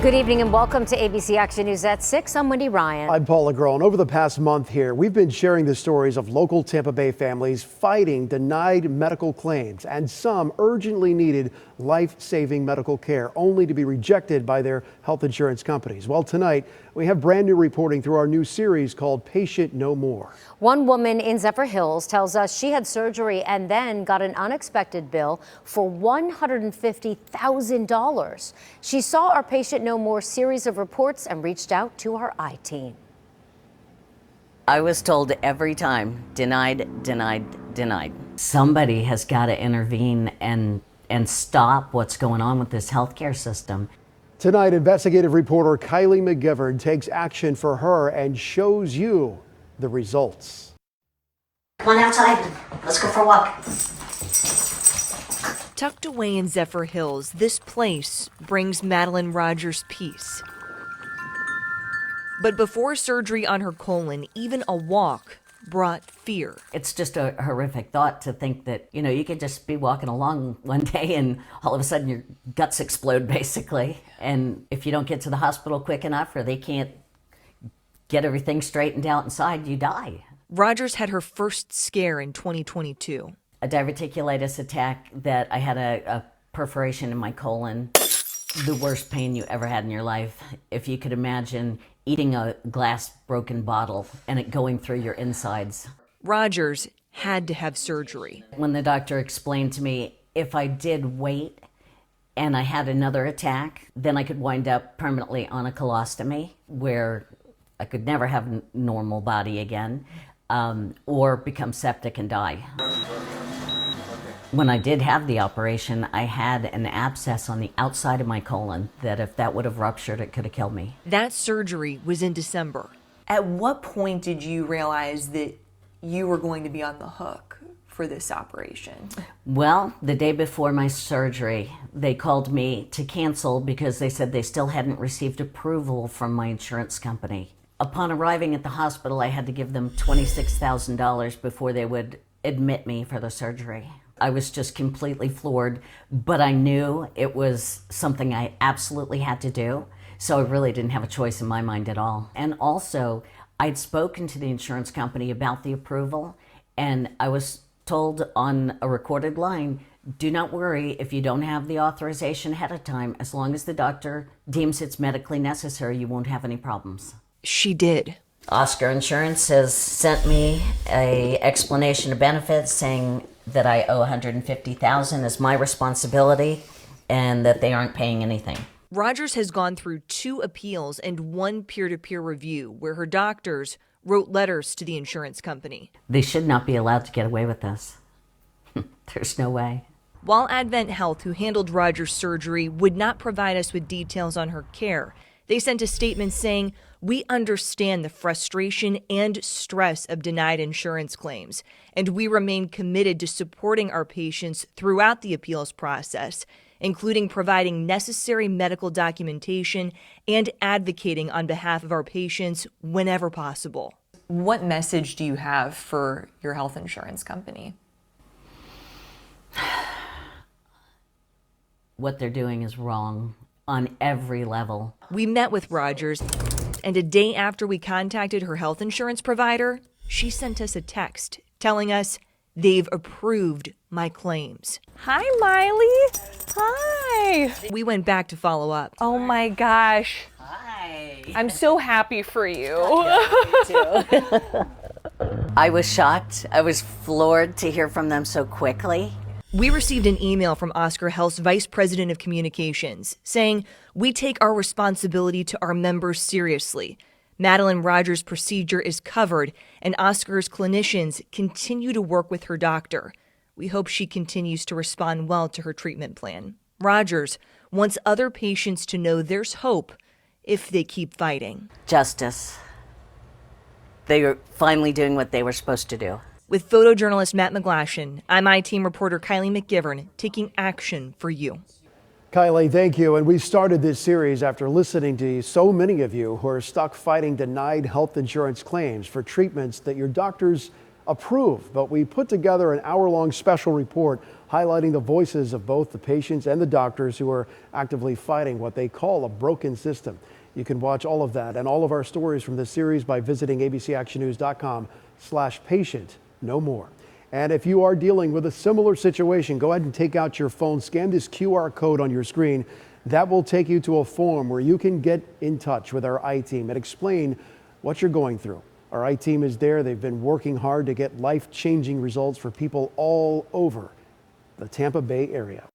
Good evening and welcome to ABC Action News at 6. I'm Wendy Ryan. I'm Paula Groen. Over the past month here, we've been sharing the stories of local Tampa Bay families fighting denied medical claims and some urgently needed life-saving medical care only to be rejected by their health insurance companies. Well, tonight we have brand new reporting through our new series called Patient No More. One woman in Zephyrhills tells us she had surgery and then got an unexpected bill for $150,000. She saw our Patient No More series of reports and reached out to our I-team. I was told every time, denied, denied, denied. Somebody has got to intervene and stop what's going on with this healthcare system. Tonight, investigative reporter Kylie McGivern takes action for her and shows you the results. Come on outside. Let's go for a walk. Tucked away in Zephyrhills, this place brings Madeline Rogers peace. But before surgery on her colon, even a walk brought fear. It's just a horrific thought to think that, you could just be walking along one day and all of a sudden your guts explode, basically. And if you don't get to the hospital quick enough or they can't get everything straightened out inside, you die. Rogers had her first scare in 2022. A diverticulitis attack that I had a perforation in my colon. The worst pain you ever had in your life. If you could imagine eating a glass broken bottle and it going through your insides. Rogers had to have surgery. When the doctor explained to me if I did wait and I had another attack, then I could wind up permanently on a colostomy where I could never have a normal body again, or become septic and die. When I did have the operation, I had an abscess on the outside of my colon that if that would have ruptured, it could have killed me. That surgery was in December. At what point did you realize that you were going to be on the hook for this operation? Well, the day before my surgery, they called me to cancel because they said they still hadn't received approval from my insurance company. Upon arriving at the hospital, I had to give them $26,000 before they would admit me for the surgery. I was just completely floored, but I knew it was something I absolutely had to do, so I really didn't have a choice in my mind at all. And also, I'd spoken to the insurance company about the approval, and I was told on a recorded line, do not worry if you don't have the authorization ahead of time. As long as the doctor deems it's medically necessary, you won't have any problems. She did. Oscar Insurance has sent me an explanation of benefits saying that I owe $150,000 as my responsibility and that they aren't paying anything. Rogers has gone through 2 appeals and 1 peer-to-peer review where her doctors wrote letters to the insurance company. They should not be allowed to get away with this. There's no way. While Advent Health, who handled Rogers' surgery, would not provide us with details on her care, they sent a statement saying, "We understand the frustration and stress of denied insurance claims, and we remain committed to supporting our patients throughout the appeals process, including providing necessary medical documentation and advocating on behalf of our patients whenever possible." What message do you have for your health insurance company? What they're doing is wrong on every level. We met with Rogers, and a day after we contacted her health insurance provider, she sent us a text telling us they've approved my claims. Hi, Miley. Hi. We went back to follow up. Oh my gosh. Hi. I'm so happy for you. I was shocked. I was floored to hear from them so quickly. We received an email from Oscar Health's Vice President of Communications saying, "We take our responsibility to our members seriously. Madeline Rogers' procedure is covered, and Oscar's clinicians continue to work with her doctor. We hope she continues to respond well to her treatment plan." Rogers wants other patients to know there's hope if they keep fighting. Justice. They are finally doing what they were supposed to do. With photojournalist Matt McGlashan, I'm I-Team reporter Kylie McGivern, taking action for you. Kylie, thank you. And we started this series after listening to so many of you who are stuck fighting denied health insurance claims for treatments that your doctors approved, but we put together an hour-long special report highlighting the voices of both the patients and the doctors who are actively fighting what they call a broken system. You can watch all of that and all of our stories from this series by visiting abcactionnews.com/patient no more. And if you are dealing with a similar situation, go ahead and take out your phone, scan this QR code on your screen. That will take you to a form where you can get in touch with our I-Team and explain what you're going through. Our I-Team is there. They've been working hard to get life-changing results for people all over the Tampa Bay area.